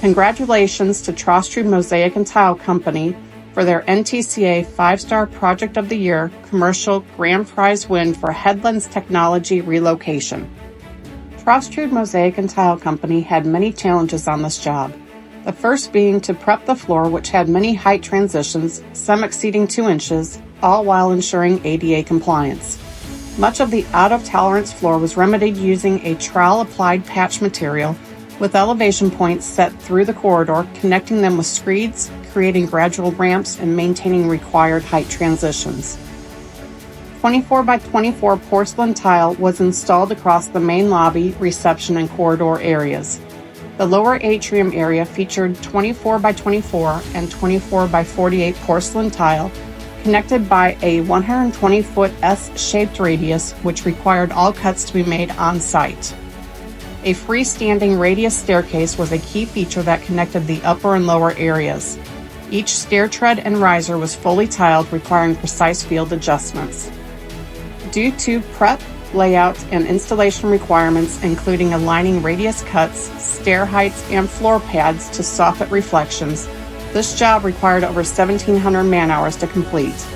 Congratulations to Trostrud Mosaic Tile Co. for their NTCA 5-Star Project of the Year Commercial Grand Prize win for Headlands Technologies Relocation. Trostrud Mosaic Tile Co. had many challenges on this job. The first being to prep the floor, which had many height transitions, some exceeding 2 inches, all while ensuring ADA compliance. Much of the out-of-tolerance floor was remedied using a trowel-applied patch material with elevation points set through the corridor, connecting them with screeds, creating gradual ramps, and maintaining required height transitions. 24 by 24 porcelain tile was installed across the main lobby, reception, and corridor areas. The lower atrium area featured 24 by 24 and 24 by 48 porcelain tile, connected by a 120-foot S-shaped radius, which required all cuts to be made on site. A freestanding radius staircase was a key feature that connected the upper and lower areas. Each stair tread and riser was fully tiled, requiring precise field adjustments. Due to prep, layout, and installation requirements, including aligning radius cuts, stair heights, and floor pads to soffit reflections, this job required over 1,700 man-hours to complete.